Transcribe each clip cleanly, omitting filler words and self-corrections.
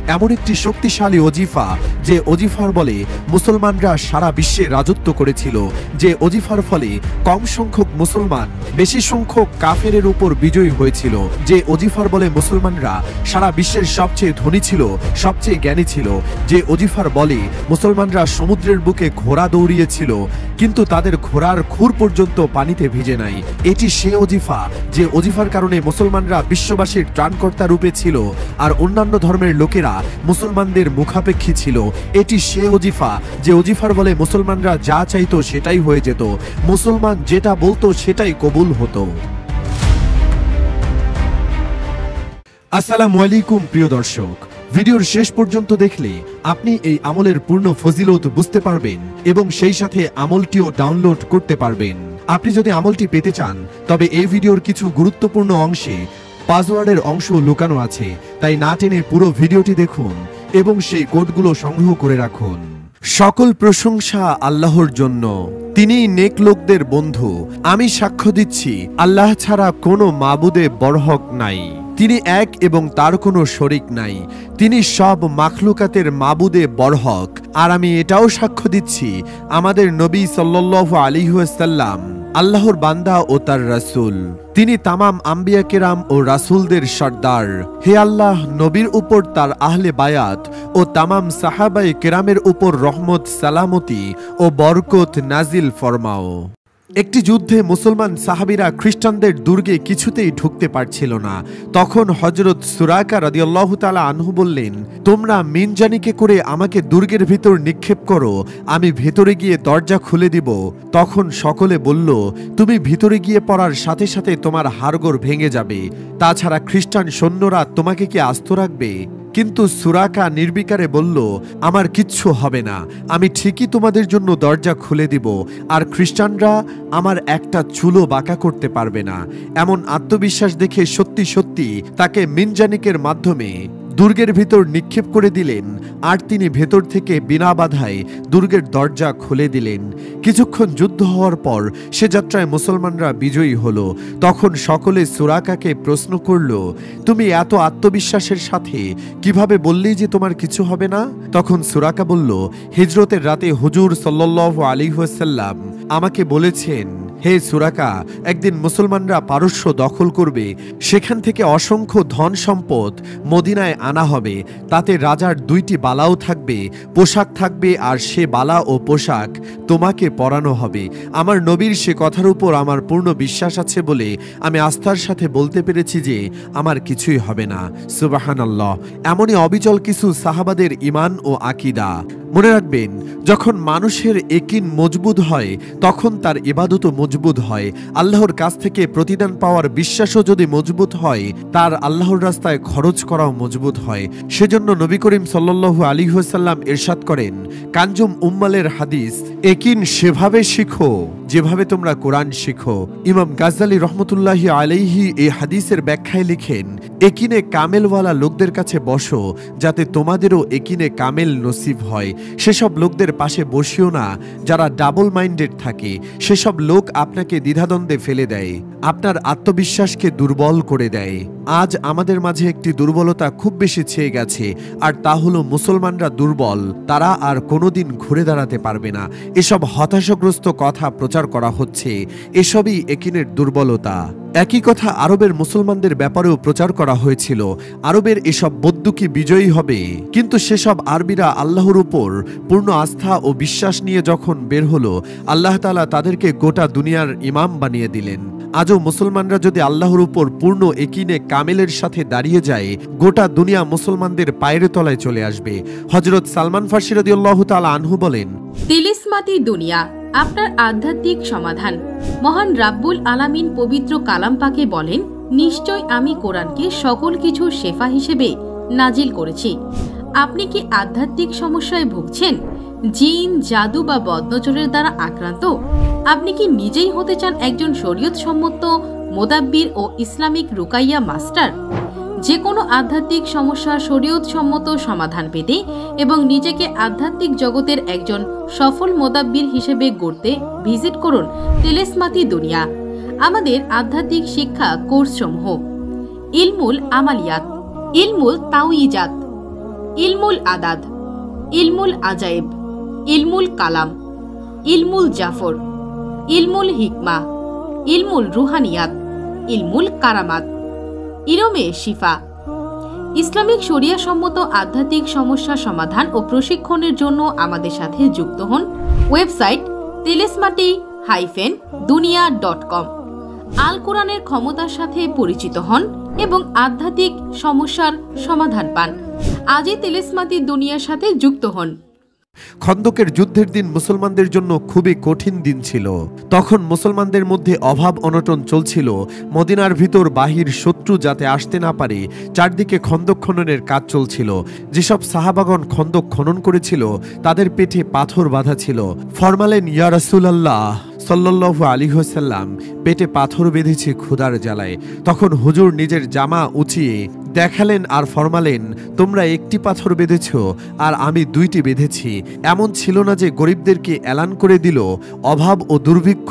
এমন একটি শক্তিশালী ওজিফা যে ওজিফার বলে মুসলমানরা সারা বিশ্বে রাজত্ব করেছিল, যে ওজিফার ফলে কম সংখ্যক মুসলমান বেশি সংখ্যক কাফেরের উপর বিজয়ী হয়েছিল, যে ওজিফার বলে মুসলমানরা সারা বিশ্বের সবচেয়ে ধনী ছিল, সবচেয়ে জ্ঞানী ছিল, যে ওজিফার বলে মুসলমানরা সমুদ্রের বুকে ঘোড়া দৌড়িয়েছিল কিন্তু তাদের ঘোড়ার খুর পর্যন্ত পানিতে ভিজে নাই। এটি সে ওজিফা যে ওজিফার কারণে মুসলমানরা বিশ্ববাসীর ত্রাণকর্তা রূপে ছিল আর অন্যান্য ধর্মের লোকেরা মুসলমানদের মুখাপেক্ষী ছিল। এটি সে ওজিফা যে ওজিফার বলে মুসলমানরা যা চাইতো সেটাই হয়ে যেত, মুসলমান যেটা বলতো সেটাই কবুল হতো। আসসালামু আলাইকুম প্রিয় দর্শক, ভিডিওর শেষ পর্যন্ত দেখলে আপনি এই আমলের পূর্ণ ফজিলত বুঝতে পারবেন এবং সেই সাথে আমলটিও ডাউনলোড করতে পারবেন। আপনি যদি আমলটি পেতে চান তবে এই ভিডিওর কিছু গুরুত্বপূর্ণ অংশে পাসওয়ার্ডের অংশ লুকানো আছে, তাই না টেনে পুরো ভিডিওটি দেখুন এবং সেই কোডগুলো সংগ্রহ করে রাখুন। সকল প্রশংসা আল্লাহর জন্য, তিনি নেক লোকদের বন্ধু। আমি সাক্ষ্য দিচ্ছি আল্লাহ ছাড়া কোনো মাবুদে বরহক নাই, তিনি এক এবং তার কোনো শরিক নাই, তিনি সব মাখলুকাতের মাবুদে বরহক। আর আমি এটাও সাক্ষ্য দিচ্ছি আমাদের নবী সাল্লাল্লাহু আলাইহি ওয়াসাল্লাম আল্লাহর বান্দা ও তার রাসূল, তিনি তামাম আম্বিয়া কেরাম ও রাসূলদের সর্দার। হে আল্লাহ, নবীর উপর তার আহলে বায়াত ও তামাম সাহাবায়ে কেরামের উপর রহমত, সালামতি ও বরকত নাজিল ফরমাও। একটি যুদ্ধে মুসলমান সাহাবীরা খ্রিস্টানদের দুর্গে কিছুতেই ঢুকতে পারছিল না। তখন হযরত সুরাকা রাদিয়াল্লাহু তাআলা আনহু বললেন, তোমরা মিনজানিকে করে আমাকে দুর্গের ভিতর নিক্ষেপ করো, আমি ভেতরে গিয়ে দরজা খুলে দিব। তখন সকলে বলল, তুমি ভিতরে গিয়ে পড়ার সাথে সাথে তোমার হাড়গোড় ভেঙে যাবে, তাছাড়া খ্রিস্টান সৈন্যরা তোমাকে কি আস্ত রাখবে? কিন্তু সুরাকা নির্বিকারে বলল, আমার কিচ্ছু হবে না, আমি ঠিকই তোমাদের জন্য দরজা খুলে দিব, আর খ্রিস্টানরা আমার একটা চুলো বাঁকা করতে পারবে না। এমন আত্মবিশ্বাস দেখে সত্যি সত্যি তাকে মিনজানিকের মাধ্যমে দুর্গের ভিতর নিক্ষেপ করে দিলেন আর তিনি ভেতর থেকে বিনা বাধায় দুর্গের দরজা খুলে দিলেন। কিছুক্ষণ যুদ্ধ হওয়ার পর সে যাত্রায় মুসলমানরা বিজয়ী হলো। তখন সকলে সুরাকাকে প্রশ্ন করল, তুমি এত আত্মবিশ্বাসের সাথে কিভাবে বললি যে তোমার কিছু হবে না? তখন সুরাকা বলল, হিজরতের রাতে হুজুর সাল্লাল্লাহু আলাইহি ওয়াসাল্লাম আমাকে বলেছেন, হে সুরাকা, একদিন মুসলমানরা পারস্য দখল করবে, সেখান থেকে অসংখ্য ধন সম্পদ মদিনায় আনা হবে, তাতে রাজার 2টি বালাও থাকবে, পোশাক থাকবে, আর সে বালা ও পোশাক তোমাকে পরানো হবে। আমার নবীর সে কথার উপর আমার পূর্ণ বিশ্বাস আছে বলে আমি আস্থার সাথে বলতে পেরেছি যে আমার কিছুই হবে না। সুবহানাল্লাহ। এমনই অবিচল কিছু সাহাবাদের ঈমান ও আকীদা। মনে রাখবেন, যখন মানুষের ইয়াকিন মজবুত হয় তখন তার ইবাদতও মজবুত হয়। আল্লাহর কাছ থেকে প্রতিদান পাওয়ার বিশ্বাসও যদি মজবুত হয়, তার আল্লাহর রাস্তায় খরচ করাও মজবুত হয়। সেজন্য নবী করিম সাল্লাল্লাহু আলাইহি ওয়াসাল্লাম ইরশাদ করেন, কানজুম উম্মালের হাদিস, ইয়াকিন সেভাবে শিখো যেভাবে তোমরা কোরআন শিখো। ইমাম গাজ্জালী রহমতুল্লাহি আলাইহি এই হাদিসের ব্যাখ্যায় লিখেন, ইয়াকিনে কামেলওয়ালা লোকদের কাছে বসো যাতে তোমাদেরও ইয়াকিনে কামেল নসিব হয়। সেসব লোকদের পাশে বসিও না যারা ডাবল মাইন্ডেড থাকে। সেসব লোক আপনাকে দ্বিধাদ্বন্দ্বে ফেলে দেয়, আপনার আত্মবিশ্বাসকে দুর্বল করে দেয়। আজ আমাদের মাঝে একটি দুর্বলতা খুব বেশি ছেয়ে গেছে, আর তা হলো মুসলমানরা দুর্বল, তারা আর কোনোদিন ঘুরে দাঁড়াতে পারবে না। এসব হতাশাগ্রস্ত কথা প্রচার করা হচ্ছে, এসবই ইয়াকিনের দুর্বলতা। একই কথা আরবের মুসলমানদের ব্যাপারেও প্রচার করা হয়েছিল, আরবের এসব বদ্যুকি বিজয়ী হবে। কিন্তু সেসব আরবিরা আল্লাহর উপর পূর্ণ আস্থা ও বিশ্বাস নিয়ে যখন বের হলো, আল্লাহ তাআলা তাদেরকে গোটা দুনিয়ার ইমাম বানিয়ে দিলেন। আজও মুসলমানরা যদি আল্লাহর উপর পূর্ণ ইয়াকিনে কামেলের সাথে দাঁড়িয়ে যায়, গোটা দুনিয়া মুসলমানদের পায়ের তলায় চলে আসবে। হযরত সালমান ফারসি রাদিয়াল্লাহু তাআলা আনহু বলেন, তিলিসমাতি দুনিয়া আপনার আধ্যাত্মিক সমাধান। মহান রাব্বুল আলামিন পবিত্র কালাম পাকে বলেন, নিশ্চয় আমি কোরআনকে সকল কিছুর শেফা হিসেবে নাজিল করেছি। আপনি কি আধ্যাত্মিক সমস্যায় ভুগছেন? জিন, জাদু বা বদনজরের দ্বারা আক্রান্ত? আপনি কি নিজেই হতে চান একজন শরীয়ত সম্মত মোদাব্বির ও ইসলামিক রুকাইয়া মাস্টার? যে কোনো আধ্যাত্মিক সমস্যার শরীয়ত সম্মত সমাধান পেতে এবং নিজেকে আধ্যাত্মিক জগতের একজন সফল মোদাব্বির হিসেবে গড়তে ভিজিট করুন তিলিসমাতি দুনিয়া। আমাদের আধ্যাত্মিক শিক্ষা কোর্স সমূহ: ইলমুল আমালিয়াত, ইলমুল তাওয়িজাত, ইলমুল আদাদ, ইলমুল আজাইব, ইলমুল কালাম, ইলমুল জাফর, ইলমুল হিকমা, ইলমুল রুহানিয়াত, ইলমুল কারামাত, ইলমে শিফা। ইসলামিক শরিয়া সম্মত আধ্যাত্মিক সমস্যা সমাধান ও প্রশিক্ষণের জন্য আমাদের সাথে যুক্ত হন। Website telesmati-dunia.com। আল কোরআনের ক্ষমতার সাথে পরিচিত হন এবং আধ্যাত্মিক সমস্যার সমাধান পান। আজই তেলেসমাতি দুনিয়ার সাথে যুক্ত হন। খন্দকের যুদ্ধের দিন মুসলমানদের জন্য খুবই কঠিন দিন ছিল। তখন মুসলমানদের মধ্যে অভাব অনটন চলছিল। মদিনার ভিতর বাহির শত্রু যাতে আসতে না পারে চারদিকে খন্দক খননের কাজ চলছিল। যেসব সাহাবাগণ খন্দক খনন করেছিল তাদের পেটে পাথর বাঁধা ছিল। ফরমালেন, ইয়া রাসূলুল্লাহ সাল্লাল্লাহু আলাইহি ওয়াসাল্লাম, পেটে পাথর বেঁধেছে ক্ষুধার জ্বালায়। তখন হুজুর নিজের জামা উঁচিয়ে দেখালেন আর ফরমালেন, তোমরা একটি পাথর বেঁধেছ আর আমি দুইটি বেঁধেছি। এমন ছিল না যে গরিবদেরকে এলান করে দিল অভাব ও দুর্ভিক্ষ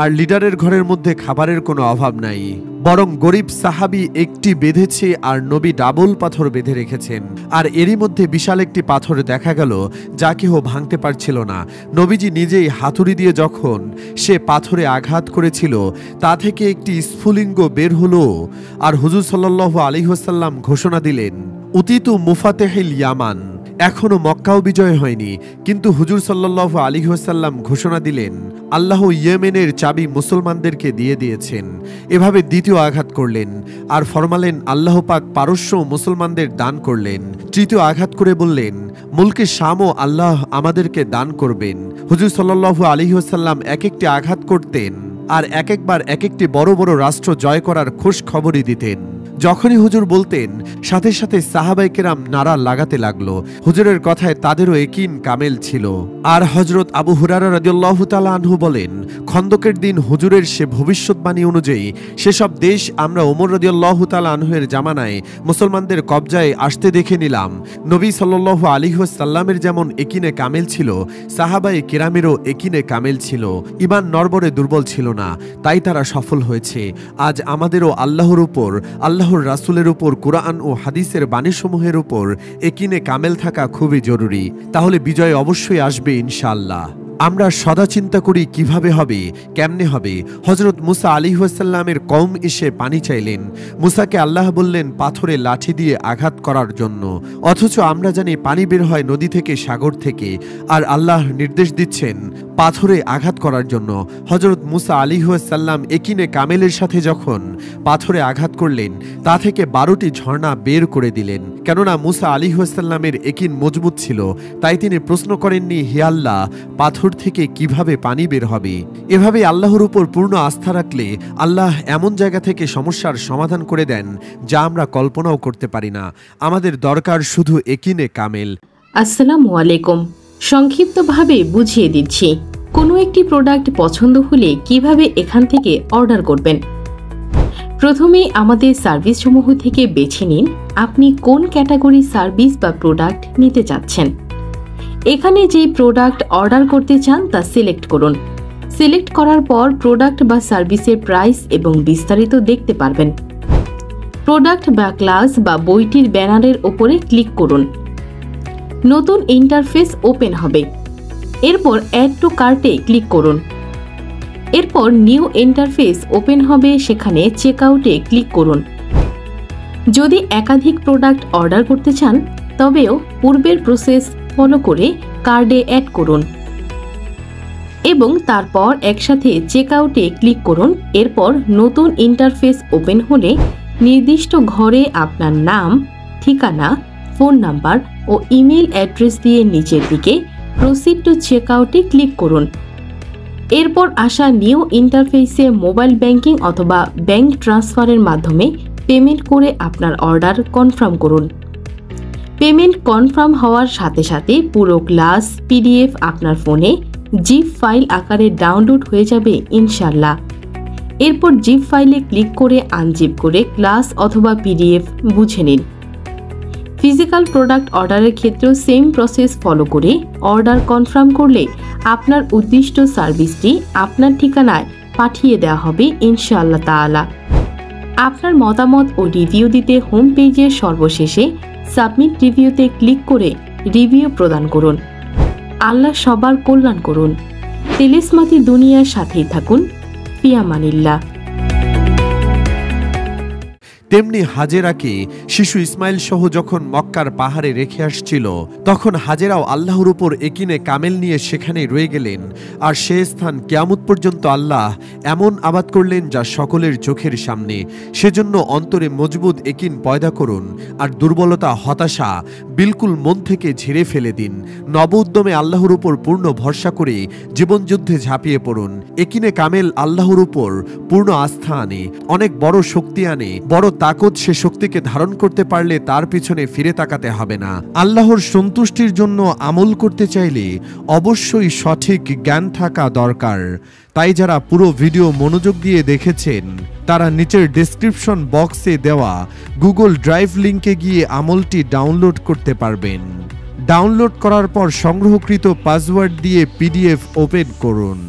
আর লিডারের ঘরের মধ্যে খাবারের কোনো অভাব নাই, বরং গরিব সাহাবি একটি বেঁধেছে আর নবী ডাবল পাথর বেঁধে রেখেছেন। আর এরই মধ্যে বিশাল একটি পাথর দেখা গেল যা কেহ ভাঙতে পারছিল না। নবীজি নিজেই হাতুড়ি দিয়ে যখন সে পাথরে আঘাত করেছিল তা থেকে একটি স্ফুলিঙ্গ বের হলো আর হুজুর সাল্লাল্লাহু আলাইহি ওয়াসাল্লাম ঘোষণা দিলেন, উতিতু মুফাতেহিল ইয়ামান। এখনো মক্কাও বিজয় হয়নি, কিন্তু হুজুর সাল্লাল্লাহু আলাইহি ওয়াসাল্লাম ঘোষণা দিলেন, আল্লাহ ইয়েমেনের চাবি মুসলমানদেরকে দিয়ে দিয়েছেন। এভাবে দ্বিতীয় আঘাত করলেন আর ফরমালেন, আল্লাহ পাক পারস্য মুসলমানদের দান করলেন। তৃতীয় আঘাত করে বললেন, মুলকে শামও আল্লাহ আমাদেরকে দান করবেন। হুজুর সাল্লাল্লাহু আলাইহি ওয়াসাল্লাম এক একটি আঘাত করতেন আর এক একবার এক একটি বড় বড় রাষ্ট্র জয় করার খোঁজ খবরই দিতেন। যখনই হুজুর বলতেন সাথে সাথে সাহাবায়ে কেরাম নারা লাগাতে লাগলো। হুজুরের কথায় তাদেরও ইয়াকিন কামেল ছিল। আর হযরত আবু হুরায়রা রাদিয়াল্লাহু তাআলা আনহু বলেন, খন্দকের দিন হুজুরের সে ভবিষ্যৎবাণী অনুযায়ী সেসব দেশ আমরা ওমর রাদিয়াল্লাহু তাআলা আনহুর জামানায় মুসলমানদের কবজায় আসতে দেখে নিলাম। নবী সাল্লাল্লাহু আলাইহি ওয়াসাল্লামের যেমন ইয়াকিনে কামেল ছিল, সাহাবায়ে কেরামেরও ইয়াকিনে কামেল ছিল। ঈমান নড়বড়ে দুর্বল ছিল না, তাই তারা সফল হয়েছে। আজ আমাদেরও আল্লাহর উপর, আল্লাহর রাসূলের উপর, কুরআন ও হাদিসের বাণীসমূহের উপর ইয়াকিনে কামেল থাকা খুবই জরুরি। তাহলে বিজয় অবশ্যই আসবে ইনশাআল্লাহ। আমরা সদা চিন্তা করি কিভাবে হবে, কেমনে হবে। হযরত মুসা আলাইহিস সালামের কওম এসে পানি চাইলেন। মুসাকে আল্লাহ বললেন পাথরে লাঠি দিয়ে আঘাত করার জন্য, অথচ আমরা জানি পানি বের হয় নদী থেকে, সাগর থেকে, আর আল্লাহ নির্দেশ দিচ্ছেন পাথরে আঘাত করার জন্য। হযরত মুসা আলাইহিস সালাম ইয়াকিনে কামেলের সাথে যখন পাথরে আঘাত করলেন তা থেকে 12টি ঝর্ণা বের করে দিলেন। কেননা মুসা আলাইহিস সালামের ইয়াকিন মজবুত ছিল, তাই তিনি প্রশ্ন করেননি, হে আল্লাহ, পাথর থেকে কিভাবে পানি বের হবে। এভাবে আল্লাহর উপর পূর্ণ আস্থা রাখলে আল্লাহ এমন জায়গা থেকে সমস্যার সমাধান করে দেন যা আমরা কল্পনাও করতে পারি না। আমাদের দরকার শুধু ইয়াকিনে কামেল। আসসালামু আলাইকুম। সংক্ষিপ্তভাবে বুঝিয়ে দিচ্ছি, কোনো একটি প্রোডাক্ট পছন্দ হলে কিভাবে এখান থেকে অর্ডার করবেন। প্রথমে আমাদের সার্ভিস সমূহ থেকে বেছে নিন আপনি কোন ক্যাটাগরি সার্ভিস বা প্রোডাক্ট নিতে চাচ্ছেন। এখানে যে প্রোডাক্ট অর্ডার করতে চান তা সিলেক্ট করুন। সিলেক্ট করার পর প্রোডাক্ট বা সার্ভিসের প্রাইস এবং বিস্তারিত দেখতে পারবেন। প্রোডাক্ট বা ক্লাস বা বইটির ব্যানারের উপরে ক্লিক করুন। নতুন ইন্টারফেস ওপেন হবে। এরপর অ্যাড টু কার্টে ক্লিক করুন। এরপর নিউ ইন্টারফেস ওপেন হবে, সেখানে চেকআউটে ক্লিক করুন। যদি একাধিক প্রোডাক্ট অর্ডার করতে চান তবেও পূর্বের প্রসেস ফলো করে কার্ডে অ্যাড করুন এবং তারপর একসাথে চেকআউটে ক্লিক করুন। এরপর নতুন ইন্টারফেস ওপেন হলে নির্দিষ্ট ঘরে আপনার নাম, ঠিকানা, ফোন নাম্বার ও ইমেল অ্যাড্রেস দিয়ে নিচের দিকে প্রসিড টু চেকআউটে ক্লিক করুন। এরপর আসা নিউ ইন্টারফেসে মোবাইল ব্যাংকিং অথবা ব্যাংক ট্রান্সফারের মাধ্যমে পেমেন্ট করে আপনার অর্ডার কনফার্ম করুন। পেমেন্ট কনফার্ম হওয়ার সাথে সাথে পুরো ক্লাস পিডিএফ আপনার ফোনে জিপ ফাইল আকারে ডাউনলোড হয়ে যাবে ইনশাল্লাহ। এরপর জিপ ফাইলে ক্লিক করে আনজিপ করে ক্লাস অথবা পিডিএফ বুঝে নিন। ফিজিক্যাল প্রোডাক্ট অর্ডারের ক্ষেত্রেও সেম প্রসেস ফলো করে অর্ডার কনফার্ম করলে আপনার উদ্দিষ্ট সার্ভিসটি আপনার ঠিকানায় পাঠিয়ে দেওয়া হবে ইনশাআল্লাহ তাআলা। আপনার মতামত ও রিভিউ দিতে হোম পেজের সর্বশেষে সাবমিট রিভিউতে ক্লিক করে রিভিউ প্রদান করুন। আল্লাহ সবার কল্যাণ করুন। তেলেসমাতি দুনিয়ার সাথেই থাকুন। ফিয়ামানিল্লাহ। তেমনি হাজেরাকে শিশু ইসমাইল সহ যখন মক্কার পাহাড়ে রেখে আসছিল, তখন হাজেরাও আল্লাহর উপর একিনে কামেল নিয়ে সেখানে রয়ে গেলেন। আর সে স্থান কিয়ামত পর্যন্ত আল্লাহ এমন আবাদ করলেন যা সকলের চোখের সামনে। সেজন্য অন্তরে মজবুত একিন পয়দা করুন, আর দুর্বলতা, হতাশা বিলকুল মন থেকে ঝেড়ে ফেলে দিন। নব উদ্যমে আল্লাহর উপর পূর্ণ ভরসা করে জীবনযুদ্ধে ঝাঁপিয়ে পড়ুন। একিনে কামেল আল্লাহর উপর পূর্ণ আস্থা আনে, অনেক বড় শক্তি আনে, বড় তাকত। সে শক্তিকে ধারণ করতে পারলে তার পিছনে ফিরে তাকাতে হবে না। আল্লাহর সন্তুষ্টির জন্য আমল করতে চাইলে অবশ্যই সঠিক জ্ঞান থাকা দরকার। তাই যারা পুরো ভিডিও মনোযোগ দিয়ে দেখেছেন তারা নিচের ডেসক্রিপশন বক্সে দেওয়া গুগল ড্রাইভ লিংকে গিয়ে আমলটি ডাউনলোড করতে পারবেন। ডাউনলোড করার পর সংগ্রহকৃত পাসওয়ার্ড দিয়ে পিডিএফ ওপেন করুন।